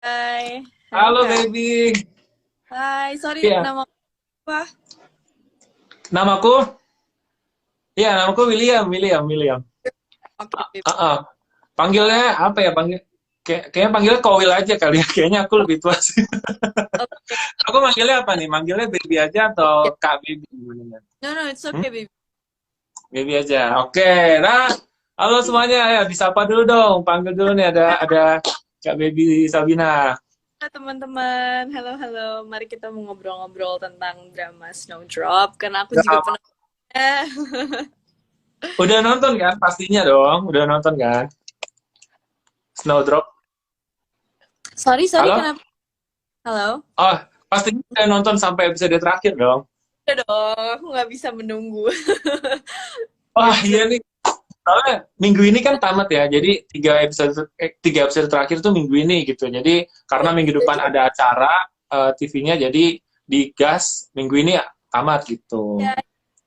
Hai, hai Halo Kak. baby. Hai, sorry Iya, nama apa? namaku, iya namaku William, William. Oke, Bib. Panggilnya apa ya? Kayaknya panggilnya Kowil aja kali ya. Kayaknya aku lebih tua sih. Oke. Aku manggilnya apa nih? Manggilnya baby aja atau Ya. Kak Baby? Gimana? No, no, it's Hmm? okay, Bib. Baby aja. Oke. Nah, halo semuanya. Ya, disapa dulu dong. Panggil dulu nih ada Kak Baby Sabina. Halo teman-teman, halo halo. Mari kita mau ngobrol-ngobrol tentang drama Snowdrop, karena aku juga Udah, pernah. udah nonton kan? Pastinya dong. Udah nonton kan? Snowdrop. Sorry, sorry, Halo? kenapa? Halo? Oh, pastinya udah nonton sampai episode terakhir dong. Udah dong, aku nggak bisa menunggu. Nggak Wah, bisa. iya nih. Soalnya minggu ini kan tamat ya, jadi tiga episode terakhir tuh minggu ini gitu. Jadi karena minggu depan ada acara TV-nya, jadi digas minggu ini ya tamat gitu. Ya,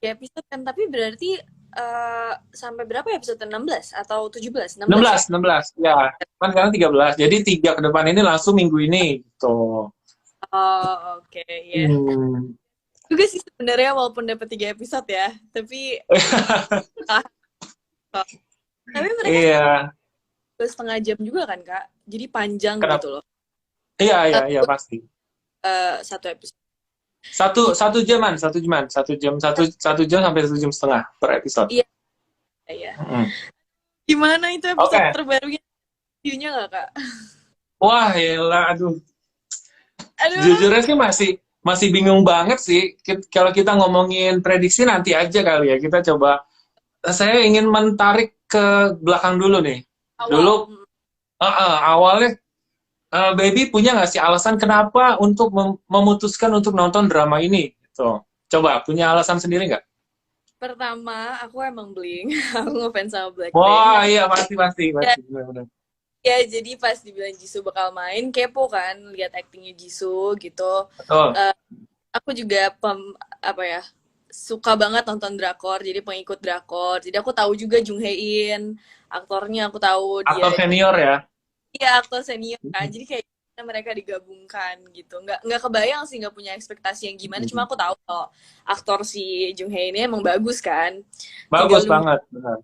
ya episode kan, tapi berarti sampai berapa ya episode 16 atau 17? 16 ya? 16 ya. Kan sekarang 13. Jadi tiga ke depan ini langsung minggu ini gitu. Oh, oke, ya. Hmm. Juga sih sebenarnya walaupun dapat 3 episode ya, tapi ah, kok. Tapi mereka Iya. 2,5 jam juga kan Kak, jadi panjang gitu Kenapa? loh. Iya, iya, Eh, iya pasti. satu episode. Satu satu jam sampai 1 jam setengah per episode. Iya, iya. Mm. Gimana itu episode Oke. terbarunya? View-nya nggak Kak? Wah, ya aduh. Aduh, Jujurnya sih masih bingung banget sih. Kalau kita ngomongin prediksi nanti aja kali ya. Kita coba. Saya ingin menarik ke belakang dulu nih. Dulu awal. awalnya Baby punya nggak sih alasan kenapa untuk memutuskan untuk nonton drama ini? Gitu. Coba punya alasan sendiri nggak? Pertama, aku emang Blink. Aku ngefans sama Blackpink. Wah iya pasti pasti Ya, pasti benar-benar. ya, jadi pas dibilang Jisoo bakal main, kepo kan, lihat aktingnya Jisoo gitu. Betul. Eh, aku juga apa ya, suka banget nonton drakor, jadi pengikut drakor. Jadi aku tahu juga Jung Hae In, aktornya aku tahu dia. Aktor senior ya. Iya, aktor senior kan. Jadi kayak gimana mereka digabungkan gitu. Nggak kebayang sih, nggak punya ekspektasi yang gimana. Cuma aku tahu kalau aktor si Jung Hae ini emang bagus kan. Tinggal Bagus nunggunya banget. Benar.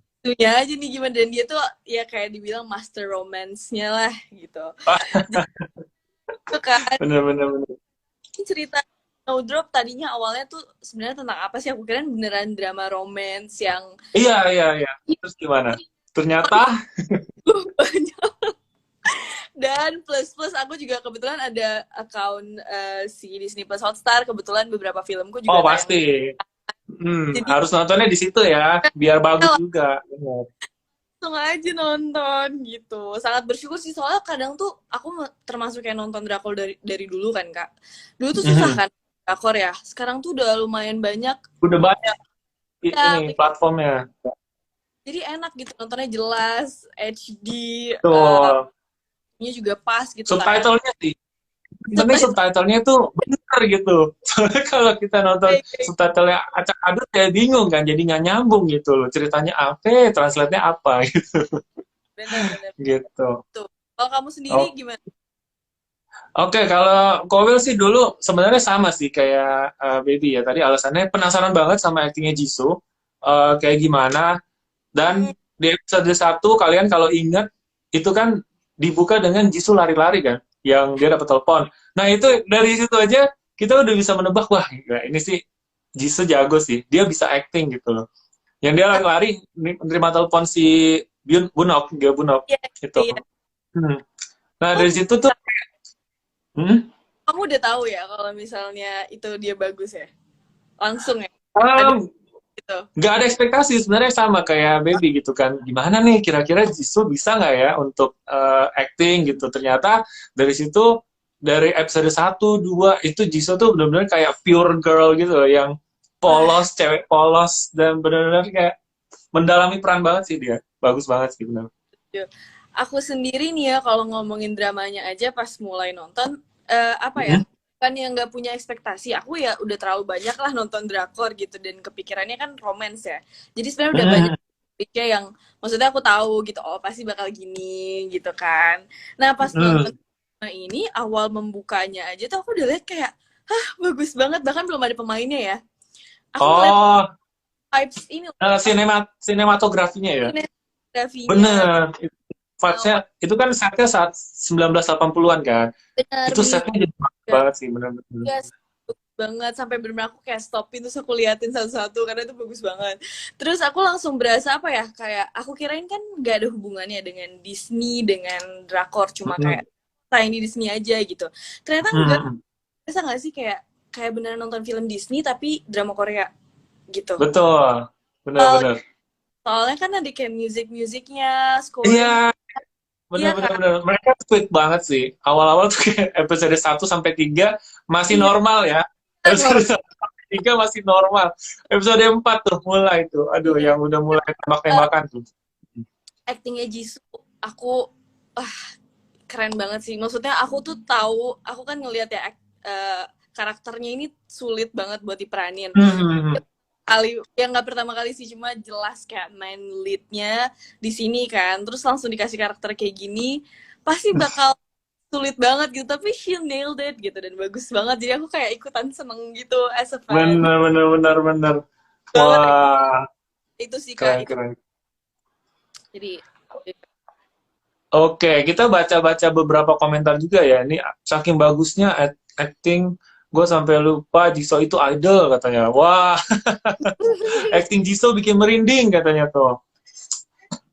aja nih gimana. Dan dia tuh ya kayak dibilang master romance-nya lah gitu. Jadi itu kan Benar-benar. ini cerita Snowdrop tadinya awalnya tuh sebenarnya tentang apa sih? Aku kira beneran drama romance yang Iya iya iya. Terus gimana? Ternyata banyak. Dan plus plus aku juga kebetulan ada account si Disney Plus Hotstar. Kebetulan beberapa filmku oh juga tayang di. pasti. Jadi Harus nontonnya di situ ya, biar bagus juga. Benar. langsung aja nonton gitu. Sangat bersyukur sih soalnya kadang tuh aku termasuk yang nonton drakor dari dulu kan Kak. Dulu tuh susah Mhm. kan drakor ya. Sekarang tuh udah lumayan banyak Udah banyak ya. ini platformnya. Jadi enak gitu nontonnya jelas, HD, Tuh, nya juga pas gitu tayang. subtitlenya sih. Yang penting Subtitle subtitlenya tuh bener gitu. Soalnya kalau kita nonton subtitlenya acak adut kayak bingung kan, jadi nggak nyambung gitu loh. Ceritanya apa, translate-nya apa gitu. bener-bener Gitu. tuh. Kalau kamu sendiri Oh, gimana? oke, kalau Kowil sih dulu sebenarnya sama sih kayak Baby ya. Tadi alasannya penasaran banget sama aktingnya Jisoo. Kayak gimana. Dan Hmm, di episode 1 kalian kalau ingat itu kan dibuka dengan Jisoo lari-lari kan, yang dia dapat telepon. Nah itu ya. dari situ aja kita udah bisa menebak wah gila, ini sih Jisoo jago sih, dia bisa acting gitu loh. Yang dia lari-lari menerima telepon si Bunok, dia Bunok Iya, itu. iya. Hmm. Nah Oh, dari situ tuh, hmm, kamu udah tahu ya kalau misalnya itu dia bagus ya? Langsung ya? Ada um, gitu. nggak ada ekspektasi sebenarnya sama kayak Baby gitu kan, gimana nih kira-kira Jisoo bisa nggak ya untuk acting gitu. Ternyata dari situ, dari episode 1, 2 itu Jisoo tuh benar-benar kayak pure girl gitu loh, yang Wah, polos, cewek polos, dan benar-benar kayak mendalami peran banget sih dia, bagus banget sih benar. iya. Aku sendiri nih ya kalau ngomongin dramanya aja pas mulai nonton, apa ya? Mhm. Kan yang nggak punya ekspektasi, aku ya udah terlalu banyak lah nonton drakor gitu dan kepikirannya kan romance ya. Jadi sebenarnya udah banyak Mhm. pikir yang maksudnya aku tahu gitu, oh pasti bakal gini gitu kan. Nah pas nonton Mhm. Nah, ini awal membukanya aja tuh aku udah lihat kayak, hah, bagus banget. Bahkan belum ada pemainnya ya. Aku ngeliat Oh, vibes ini loh, sinematografinya ya. sinematografinya. Bener. Vibes-nya itu kan setnya saat 1980-an kan. Benar, Itu benar. setnya jadi bagus banget sih, bener-bener. Yes, bagus banget sampai benar-benar aku kayak stopin terus aku liatin satu-satu karena itu bagus banget. Terus aku langsung berasa apa ya, kayak aku kirain kan gak ada hubungannya dengan Disney, dengan drakor, cuma kayak Mm-mm. tayang di Disney aja gitu. Ternyata enggak, Mm-mm. bisa nggak sih kayak kayak beneran nonton film Disney tapi drama Korea gitu. Betul. Oh, Bener-bener. soalnya kan ada kayak musiknya, scoring, Iya, iya bener-bener. kan? Bener. Mereka sweet banget sih. Awal-awal tuh kayak episode 1 sampai 3 masih Iya, normal ya. kan Episode normal. 1 sampai 3 masih normal. Episode 4 tuh mulai tuh. Aduh, Iya. yang udah mulai tembak-tembakan tuh. Actingnya Jisoo, aku ah, keren banget sih. Maksudnya aku tuh tahu, aku kan ngelihat ya karakternya ini sulit banget buat diperanin. Hmm. Kali yang nggak pertama kali sih, cuma jelas kayak main leadnya di sini kan, terus langsung dikasih karakter kayak gini, pasti bakal sulit banget gitu. Tapi she nailed it gitu dan bagus banget. Jadi aku kayak ikutan seneng gitu as a fan. Bener, bener, bener, bener. Banget Wah, itu sih kak keren, itu. keren. Jadi Oke, kita baca-baca beberapa komentar juga ya. Ini saking bagusnya acting, gue sampai lupa Jisoo itu idol katanya. Wah, acting Jisoo bikin merinding katanya tuh.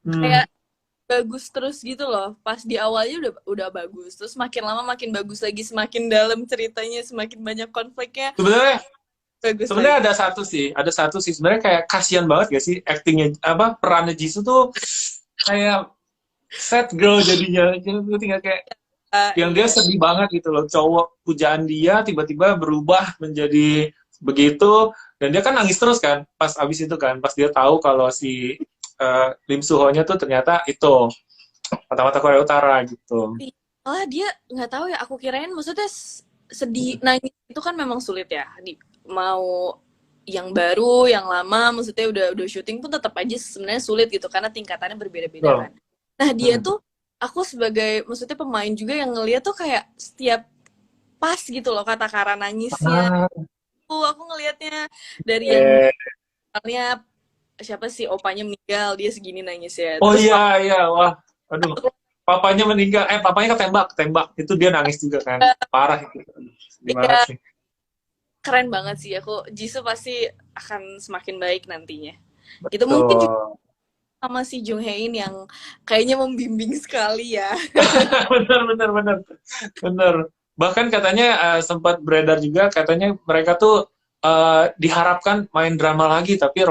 Hmm, kayak bagus terus gitu loh. Pas di awalnya udah bagus, terus makin lama makin bagus lagi, semakin dalam ceritanya, semakin banyak konfliknya, sebenarnya bagus sebenarnya lagi. ada satu sih. Sebenarnya kayak kasihan banget gak sih actingnya apa perannya Jisoo tuh kayak sad girl jadinya. Jadi tinggal kayak yang dia Iya. sedih banget gitu loh, cowok pujaan dia tiba-tiba berubah menjadi begitu, dan dia kan nangis terus kan pas abis itu kan, pas dia tahu kalau si Lim Suho-nya tuh ternyata itu mata-mata Korea Utara gitu. Malah dia nggak tahu ya, aku kirain maksudnya sedih nangis itu kan memang sulit ya, mau yang baru yang lama maksudnya udah syuting pun tetap aja sebenarnya sulit gitu karena tingkatannya berbeda-beda Betul. kan. Nah dia Hmm. tuh, aku sebagai maksudnya pemain juga yang ngeliat tuh kayak setiap pas gitu loh kata-kata nangisnya. Ah, Aku ngelihatnya dari yang eh. misalnya siapa sih opanya meninggal dia segini nangis ya. Oh Terus iya iya, wah, aduh, papanya meninggal, papanya ketembak, ketembak itu dia nangis juga kan, parah itu, sedih banget ya sih. keren banget sih. Aku Jisoo pasti akan semakin baik nantinya. Gitu mungkin juga Betul. sama si Jung Hae In yang kayaknya membimbing sekali ya. Bener, bener, bener, bener. Bahkan katanya sempat beredar juga, katanya mereka tuh diharapkan main drama lagi, tapi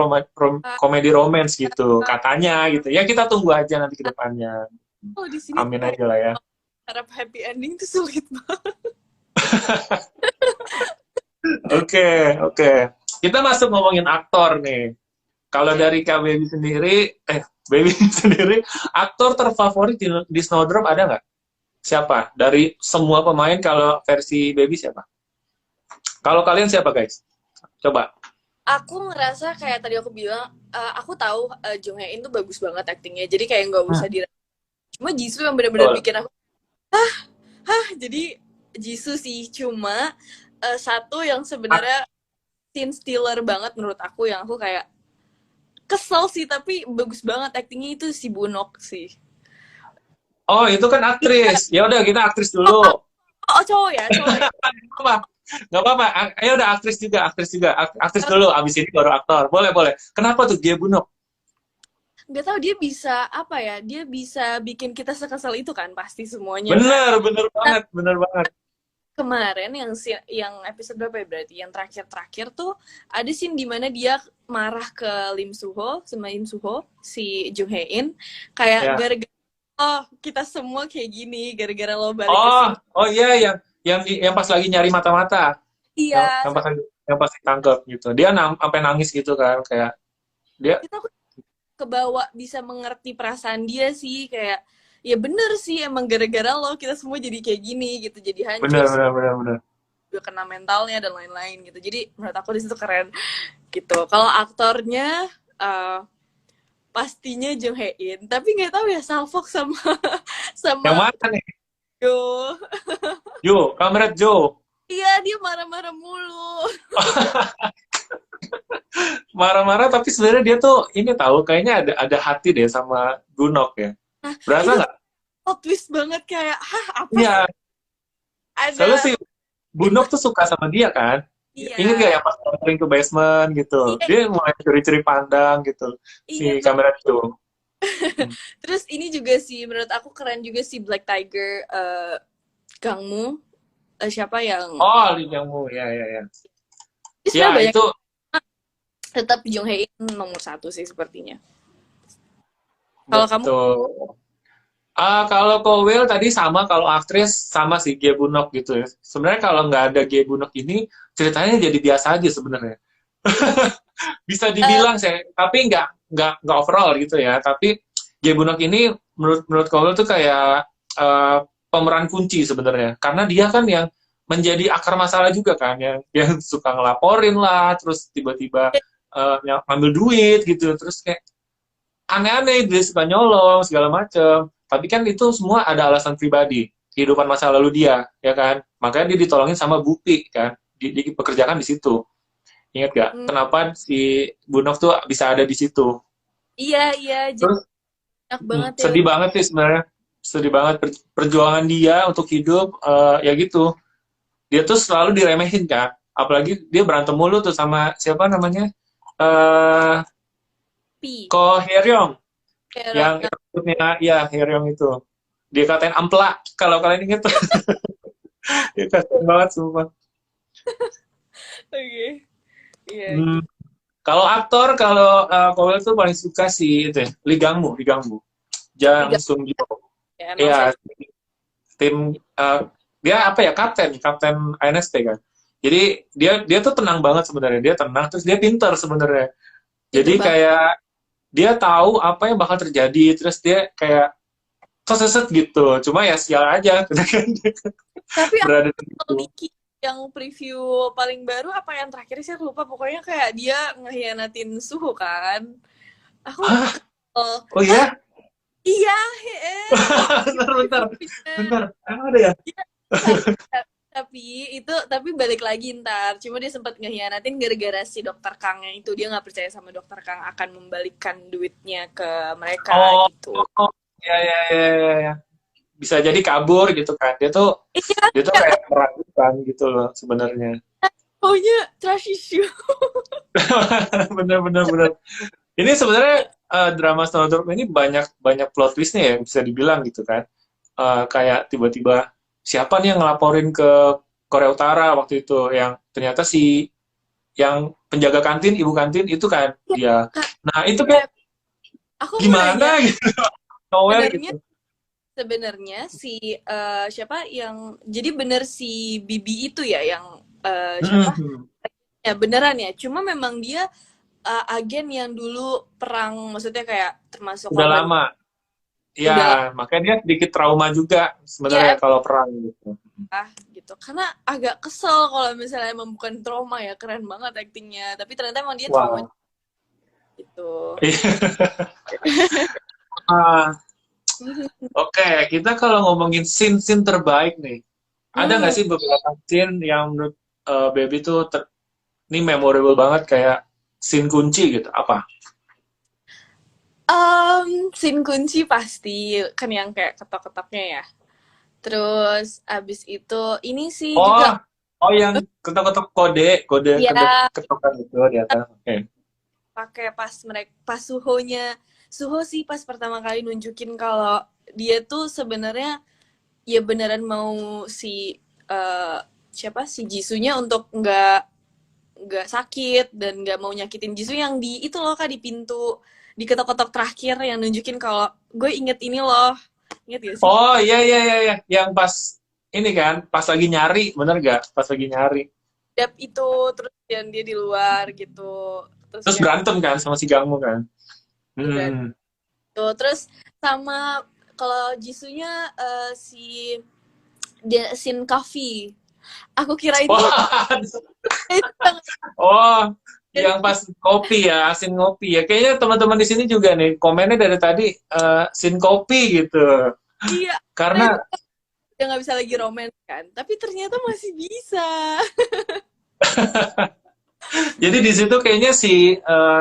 komedi romance gitu, katanya gitu. Ya kita tunggu aja nanti ke depannya. Kalau di sini tuh Amin kayak aja lah ya. harap happy ending tuh sulit banget. Oke, oke. Kita masuk ngomongin aktor nih. Kalau Oke. dari Kak Baby sendiri, Baby sendiri, aktor terfavorit di Snowdrop ada nggak? Siapa? Dari semua pemain kalau versi Baby siapa? Kalau kalian siapa guys? Coba. Aku ngerasa kayak tadi aku bilang, aku tahu Jung Hae In tuh bagus banget aktingnya. Jadi kayak nggak Hmm, usah cuma Jisoo yang benar-benar betul. bikin aku, jadi Jisoo sih. Cuma satu yang Ak- sebenarnya scene stealer banget menurut aku, yang aku kayak kesel sih tapi bagus banget aktingnya, itu si Bunok sih. Oh, itu kan aktris. Ya udah kita aktris dulu. Oh, cowok ya, cowok ya. Nggak apa, nggak apa-apa. Ayo udah aktris juga, aktris juga. Aktris dulu, abis ini baru aktor. Boleh, boleh. Kenapa tuh dia bunuh? Nggak tahu dia bisa apa ya, dia bisa bikin kita sekesal itu kan pasti semuanya kan. Bener, bener Nah, banget, bener banget. kemarin yang episode berapa ya berarti, yang terakhir-terakhir tuh ada scene di mana dia marah ke Lim Suho, sama Lim Suho si Jung Hae In, kayak Ya. gara-gara, oh kita semua kayak gini gara-gara lo balik ke Oh, sini. oh iya, yang pas lagi nyari mata-mata, yang, Iya, yang pas yang pas ditangkap gitu. Dia sampai nangis gitu kan, kayak dia itu aku kebawa bisa mengerti perasaan dia sih, kayak ya bener sih emang gara-gara lo kita semua jadi kayak gini gitu, jadi hancur, bener, bener, bener, bener. juga kena mentalnya dan lain-lain gitu. Jadi menurut aku di situ keren gitu. Kalau aktornya pastinya Jung Hae In, tapi nggak tahu ya Salfok sama Yang sama mana nih? Yo. Jo, Kamerat Jo. Iya, dia marah-marah mulu. Marah-marah tapi sebenarnya dia tuh ini tahu kayaknya ada hati deh sama Gunok ya. Nah, Berasa itu nggak? plot twist banget kayak, hah, apa sih? Iya, soalnya Ada, si Gunok tuh suka sama dia kan. Ingat gak iya, yang pas entering ke basement gitu? iya, Dia mulai curi-curi pandang gitu. Si iya, Kamerat Jo. Hmm. terus ini juga sih, menurut aku keren juga si Black Tiger, Gangmu, siapa yang, Oh, Lee Jang Woo, ya ya ya. ini sebenarnya Ya banyak, itu tetap Jong Hae In nomor satu sih sepertinya. Kalau kamu, betul. Kalau Kowil tadi sama, kalau aktris sama sih Gie Bunok gitu ya. Sebenarnya kalau nggak ada Gie Bunok ini ceritanya jadi biasa aja sebenarnya. Bisa eh, dibilang saya, tapi nggak overall gitu ya. Tapi Gie Bunok ini menurut Kowil tuh kayak eh, pemeran kunci sebenarnya, karena dia kan yang menjadi akar masalah juga kan, yang suka ngelaporin lah, terus tiba-tiba ngambil duit gitu, terus kayak aneh-aneh dia suka nyolong segala macem, tapi kan itu semua ada alasan pribadi kehidupan masa lalu dia, ya kan, makanya dia ditolongin sama Bupi kan, dipekerjakan di situ. Ingat gak hmm, kenapa si Bunok tuh bisa ada di situ? iya, iya, jadi Terus enak banget ya. sedih banget sih sebenarnya, sedih banget perjuangan dia untuk hidup, ya gitu, dia tuh selalu diremehin kan, apalagi dia berantem mulu tuh sama siapa namanya, eh Pi, Ko Hyeryong, kayak, yang rambutnya ya Hyeryong itu dia katain ampela, kalau kalian inget. Dia kasian banget sumpah. oke, iya, Hmm, gitu. kalau aktor, kalau Kowil tuh paling suka si itu ya, Lee Gang-moo, Lee Gang-moo, Jang Tiga, Sung Jo. ya, emang Ya, saya, tim dia apa ya, kapten kapten INST kan. Jadi dia tuh tenang banget sebenarnya, dia tenang, terus dia pinter sebenarnya. Jadi pinter banget. kayak dia tahu apa yang bakal terjadi, terus dia kayak seset gitu. Cuma ya sial aja, kan dia Tapi aku berada di kalau situ. Niki yang preview paling baru apa yang terakhir sih aku lupa, pokoknya kayak dia ngehianatin Suhu kan. Aku Hah? oh, Oh hah, iya? iya, aku Bentar, bentar, previewnya. bentar. Emang ada ya? Iya, tapi tapi balik lagi ntar. Cuma dia sempat ngehianatin gara-gara si dokter Kangnya itu, dia nggak percaya sama dokter Kang akan membalikkan duitnya ke mereka Oh, gitu. ya, ya, ya, ya, ya. Bisa jadi kabur gitu kan. Iya, Dia tuh kayak kayak meragukan gitu loh sebenarnya. pokoknya trash issue. Bener, bener, bener. Ini sebenarnya drama Snowdrop ini banyak banyak plot twistnya ya, bisa dibilang gitu kan. Kayak tiba-tiba siapa nih yang ngelaporin ke Korea Utara waktu itu, yang ternyata si yang penjaga kantin, ibu kantin itu kan Ya, dia. Kak, Nah itu kayak kayak aku mau nanya, gimana gitu, nowhere sebenarnya gitu. sebenarnya si siapa yang jadi bener si Bibi itu ya yang siapa Hmm, ya beneran ya, cuma memang dia agen yang dulu perang, maksudnya kayak termasuk udah korban lama. udah lah Ya, makanya dia sedikit trauma juga sebenarnya ya kalau perang gitu. emang gitu, karena agak kesel kalau misalnya emang bukan trauma ya, keren banget aktingnya, tapi ternyata emang dia trauma Wah. gitu. Ah, oke, kita kalau ngomongin scene-scene terbaik nih, ada nggak Hmm. sih beberapa scene yang menurut Baby tuh ini memorable banget, kayak scene kunci gitu? Apa? Scene kunci pasti kan yang kayak ketok-ketoknya ya. Terus abis itu ini sih Oh, juga oh yang ketok-ketok kode ya ketokan itu di atas. Oke. pakai pas mereka pas Suhonya. Suho sih pas pertama kali nunjukin kalau dia tuh sebenarnya ya beneran mau si eh, siapa si Jisunya untuk nggak sakit dan nggak mau nyakitin Jisu yang di itu loh kak, di pintu di ketok-ketok terakhir yang nunjukin kalau gue inget ini loh, inget gak sih? Oh iya iya iya iya, yang pas ini kan, pas lagi nyari, bener gak? Pas lagi nyari. Dap itu terus yang dia di luar gitu, terus Terus yang berantem kan sama si Gangmu kan? berat Hmm. tuh, terus sama kalau Jisunya si dia sin coffee, aku kirain tuh Wah, itu yang oh, dari yang pas kopi ya, asin ngopi ya. Kayaknya teman-teman di sini juga nih komennya dari tadi sin kopi gitu. iya, Karena udah nggak bisa lagi romance kan, tapi ternyata masih bisa. Jadi di situ kayaknya si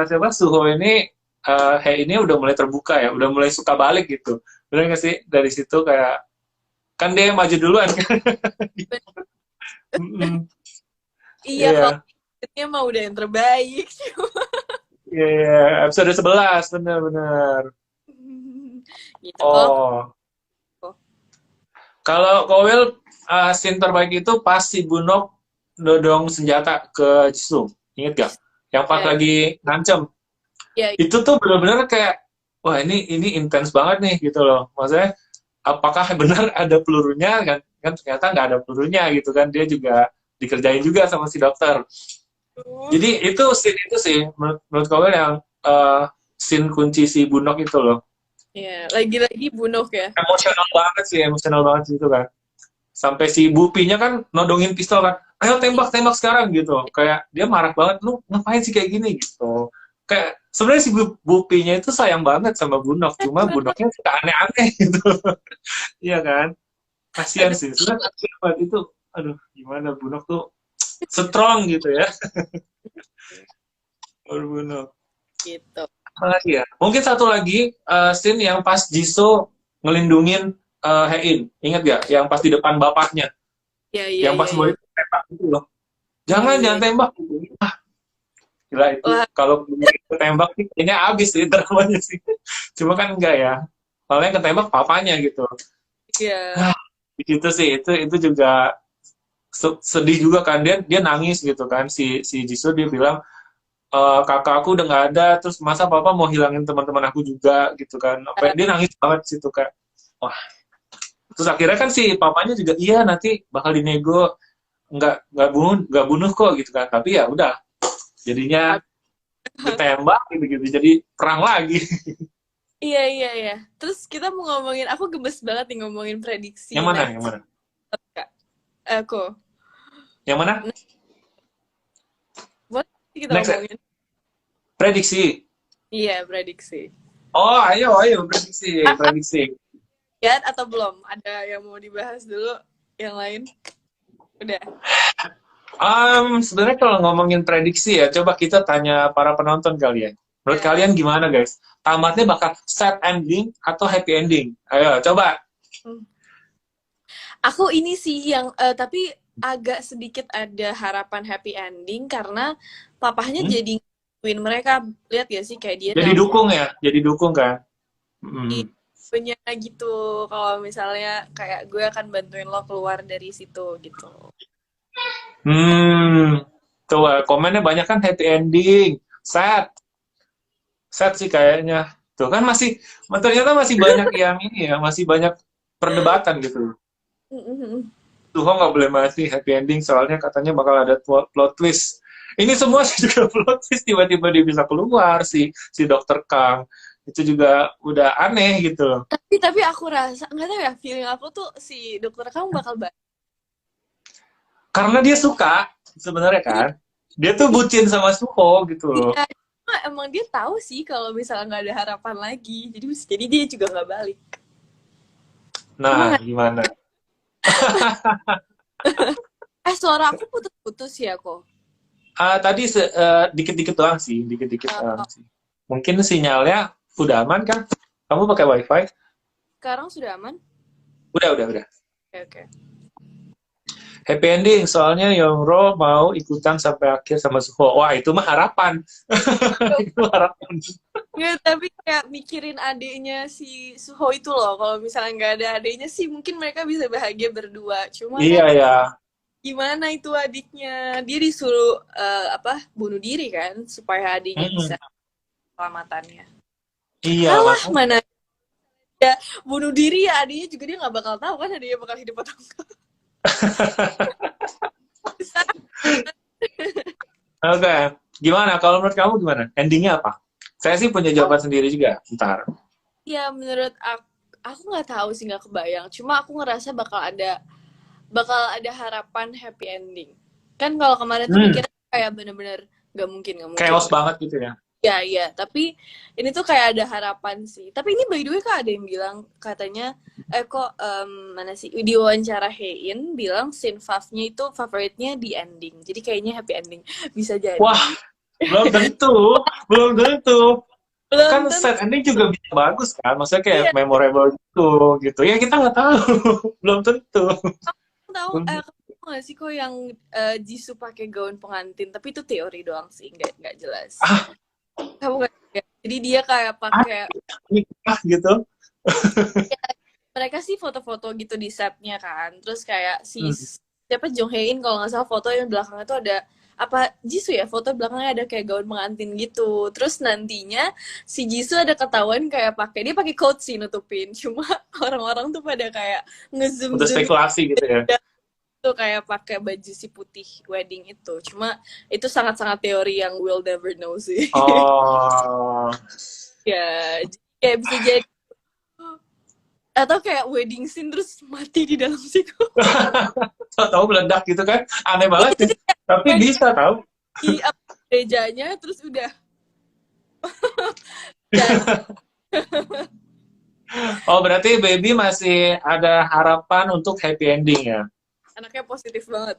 siapa Suho ini Hei ini udah mulai terbuka ya, udah mulai suka balik gitu. Benar nggak sih dari situ kayak kan dia yang maju duluan kan? Mm-mm. Iya, kalau Iya, dia mah udah yang terbaik. iya, iya. Episode 11 benar-benar. Gitu kok. Oh, kalau Kowil scene terbaik itu pas si Bunok dodong senjata ke Jisung. Ingat gak? Yang pas Ya, lagi ngancem. ya, Itu tuh benar-benar kayak wah ini intens banget nih gitu loh. Maksudnya apakah benar ada pelurunya kan? Kan ternyata nggak ada pelurunya gitu kan. Dia juga dikerjain juga sama si dokter. itu. Jadi itu sih menurut Kowil yang scene kunci si Bunok itu loh. Ya, lagi-lagi bunuh ya. Emosional banget sih itu kan. Sampai si Bupinya kan nodongin pistol kan, ayo tembak sekarang gitu, kayak dia marah banget, lu ngapain sih kayak gini gitu. Kayak sebenarnya si Bupinya itu sayang banget sama Bunok, cuma Bunoknya suka aneh-aneh gitu. Iya kan, kasihan Aduh, sih sebenarnya, kasihan banget itu. Aduh, gimana Bunok tuh strong gitu ya. Bunok gitu. apa lagi ya, mungkin satu lagi scene yang pas Jisoo ngelindungin Hein, ingat gak yang pas di depan bapaknya, Ya, ya, yang pas ya, mau ya. tembak itu loh. Iya, Jangan iya. tembak. Gila itu Wah, kalau ketembak sih kayaknya habis sih dramanya sih. Cuma kan enggak ya. Kalau yang ketembak papanya gitu. iya. Ah, di situ sih itu juga sedih juga kan, dia nangis gitu kan, si Jisoo dia bilang kakak aku udah nggak ada, terus masa papa mau hilangin teman-teman aku juga gitu kan. Apa dia nangis banget situ kayak wah. Terus akhirnya kan si papanya juga iya nanti bakal dinego, nggak bunuh kok gitu kan. Tapi ya udah jadinya ditembak gitu-gitu jadi perang lagi. Iya, iya, iya. Terus kita mau ngomongin, aku gemes banget nih ngomongin prediksi Yang mana yang next. mana Kak. Aku. yang mana Boleh kita next ngomongin? prediksi. Iya, prediksi. Oh, ayo prediksi Ah, prediksi. ya atau belum? Ada yang mau dibahas dulu? Yang lain? Udah. Sebenarnya kalau ngomongin prediksi ya, coba kita tanya para penonton kali ya. Menurut Ya. kalian gimana guys? Tamatnya bakal sad ending atau happy ending? Ayo, coba. Hmm. Aku ini sih yang, tapi agak sedikit ada harapan happy ending karena papahnya Hmm? jadi ngikuin mereka. Lihat ya sih kayak dia Jadi nelpon dukung ya, jadi dukung kan? Hmm. punya gitu. Kalau misalnya kayak gue akan bantuin lo keluar dari situ gitu. Hmm. Tuh, komennya banyak kan happy ending, sad, sad sih kayaknya. Tuh kan masih, ternyata masih banyak yang ini ya, masih banyak perdebatan gitu. Tuh nggak boleh mati happy ending soalnya katanya bakal ada plot twist. Ini semua sih juga plot twist, tiba-tiba dia bisa keluar si dokter Kang. Itu juga udah aneh gitu loh. Tapi aku rasa nggak tahu ya, feeling aku tuh si dokter kamu bakal baik. Karena dia suka sebenarnya kan. Dia tuh bucin sama Suho gitu loh. Iya, cuma emang dia tahu sih kalau misalnya nggak ada harapan lagi. Jadi dia juga nggak balik. Cuma Nah, nggak. gimana? Suara aku putus-putus ya kok. Tadi dikit-dikit doang sih, dikit-dikit doang Uh, sih. Mungkin sinyalnya udah aman kan? Kamu pakai WiFi? Sekarang sudah aman? Udah. Oke, oke. Happy ending, soalnya Yongro mau ikutan sampai akhir sama Suho. Wah, itu mah harapan. Itu harapan. Nggak, tapi kayak mikirin adiknya si Suho itu loh. Kalau misalnya nggak ada adiknya sih mungkin mereka bisa bahagia berdua. Cuma Iya kan ya. gimana itu adiknya? Dia disuruh bunuh diri kan supaya adiknya bisa Mm-mm. keselamatannya. Iya, Halah, makanya. mana dia bunuh diri ya adiknya juga dia nggak bakal tahu kan adiknya bakal hidup atau enggak. Oke, gimana? Kalau menurut kamu gimana? Endingnya apa? Saya sih punya Oh, jawaban sendiri juga. Ntar. ya menurut aku nggak tahu sih, nggak kebayang. Cuma aku ngerasa bakal ada harapan happy ending. Kan kalau kemarin tuh Hmm, mikirnya kayak bener-bener nggak mungkin. chaos banget gitu ya. Ya, iya. Tapi ini tuh kayak ada harapan sih. Tapi ini by the way kak ada yang bilang katanya kok mana sih di wawancara Hein bilang scene Fave-nya itu favoritnya di ending. Jadi kayaknya happy ending. Bisa Wah, jadi. belum tentu, belum tentu. Belum Kan tentu set ending juga bisa bagus kan, maksudnya kayak ya. memorable gitu. Ya kita nggak tahu, belum tentu. Tahu kamu tahu nggak sih kok yang Jisoo pakai gaun pengantin, tapi itu teori doang sih, nggak jelas. Ah, Kamu nggak ya? Jadi dia kayak pakai nikah gitu. mereka sih foto-foto gitu di setnya kan. Terus kayak si Hmm. siapa Jong Hae In kalau nggak salah foto yang belakangnya tuh ada apa Jisoo ya foto belakangnya ada kayak gaun pengantin gitu. Terus nantinya si Jisoo ada ketahuan kayak dia pakai coat sih nutupin. Cuma orang-orang tuh pada kayak ngezoom Untuk zoom spekulasi gitu ya. tuh kayak pakai baju si putih wedding itu. Cuma itu sangat-sangat teori yang we'll never know sih. Oh, Ya, kayak bisa jadi atau kayak wedding scene terus mati di dalam situ. tahu meledak gitu kan, aneh banget Itu sih. Tapi wedding bisa tahu. di gerejanya terus udah dan Oh, berarti baby masih ada harapan untuk happy ending ya. anaknya positif banget.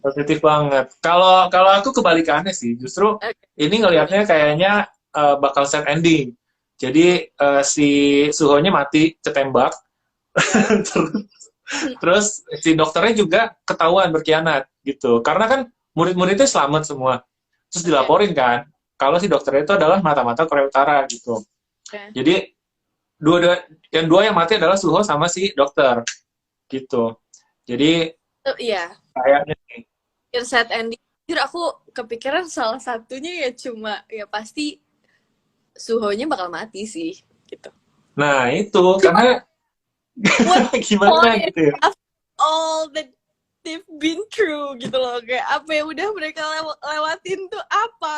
Positif banget. Kalau kalau aku kebalikannya sih, justru Oke. ini ngelihatnya kayaknya bakal sad ending. Jadi si Suhonya mati ketembak, Ya. terus, terus si dokternya juga ketahuan berkhianat gitu. Karena kan murid-muridnya selamat semua. Terus Oke. dilaporin kan, kalau si dokternya itu adalah mata-mata Korea Utara gitu. Oke. Jadi dua yang mati adalah Suho sama si dokter gitu. Jadi Iya, kayaknya nih, sad ending. Jujur aku kepikiran salah satunya ya cuma ya pasti Suhonya bakal mati sih gitu. nah itu Cuma karena what gimana point gitu ya. after all that they've been through gitu loh kayak apa yang udah mereka lewatin tuh apa?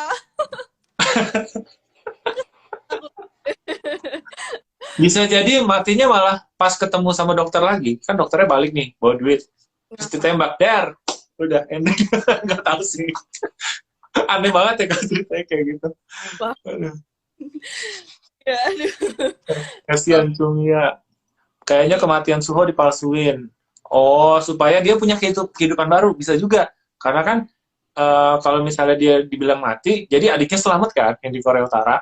Bisa jadi matinya malah pas ketemu sama dokter lagi. Kan dokternya balik nih, bawa duit. Terus ditembak, der. Udah, ending. Nggak tahu sih. Aneh banget ya kalau ceritanya kayak gitu. Aduh, Ya, aduh. kasihan Chungya. Kayaknya kematian Suho dipalsuin. Oh, supaya dia punya kehidupan baru. Bisa juga. Karena kan kalau misalnya dia dibilang mati, jadi adiknya selamat kan yang di Korea Utara.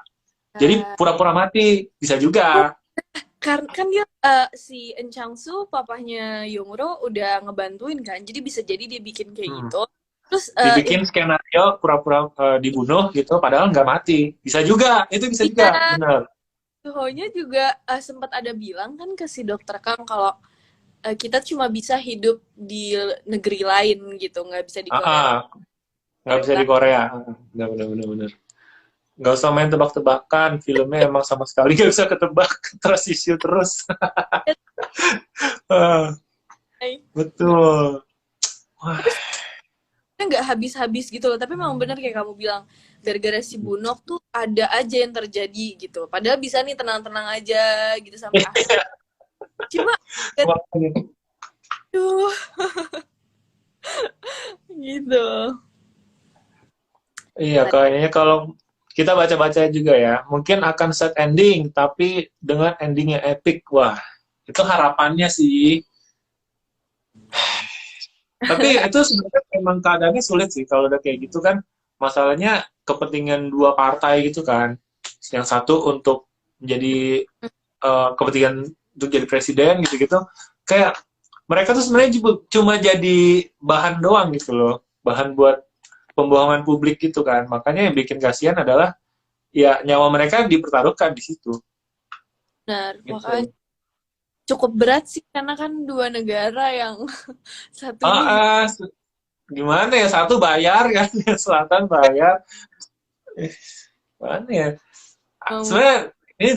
Jadi pura-pura mati. Bisa juga. Karena kan dia si En Chang-soo papahnya Yongro udah ngebantuin kan, jadi bisa jadi dia bikin kayak Hmm. gitu. Terus Dibikin skenario pura-pura dibunuh gitu, padahal nggak mati. Bisa juga, itu bisa juga, iya, benar. Suhonya juga sempat ada bilang kan ke si dokter Kang kalau kita cuma bisa hidup di negeri lain gitu, nggak bisa di Ah, Korea. ah, nggak Korea bisa di Utara. Korea. Benar, benar, benar, benar. Nggak usah main tebak-tebakan, filmnya emang sama sekali nggak bisa ketebak, terus isu terus. Ah, betul. Wah, Nggak habis-habis gitu loh, tapi memang benar kayak kamu bilang gara-gara si Bunok tuh ada aja yang terjadi gitu. Padahal bisa nih tenang-tenang aja gitu sampai akhir. Cuma makanya. aduh gitu. Iya, kayaknya kalau kita baca-baca juga ya, mungkin akan set ending, tapi dengan ending yang epic. Wah, itu harapannya sih. Tapi itu sebenarnya memang keadaannya sulit sih kalau udah kayak gitu kan. Masalahnya kepentingan dua partai gitu kan. Yang satu untuk menjadi kepentingan untuk jadi presiden gitu-gitu. Kayak mereka tuh sebenarnya cuma jadi bahan doang gitu loh. Bahan buat pembohongan publik gitu kan. Makanya yang bikin kasihan adalah ya nyawa mereka dipertaruhkan di situ. Benar, makanya Gitu. cukup berat sih karena kan dua negara yang satunya Ah, gimana ya, satu bayar kan, yang selatan bayar. Mana ya? mau Sebenarnya ini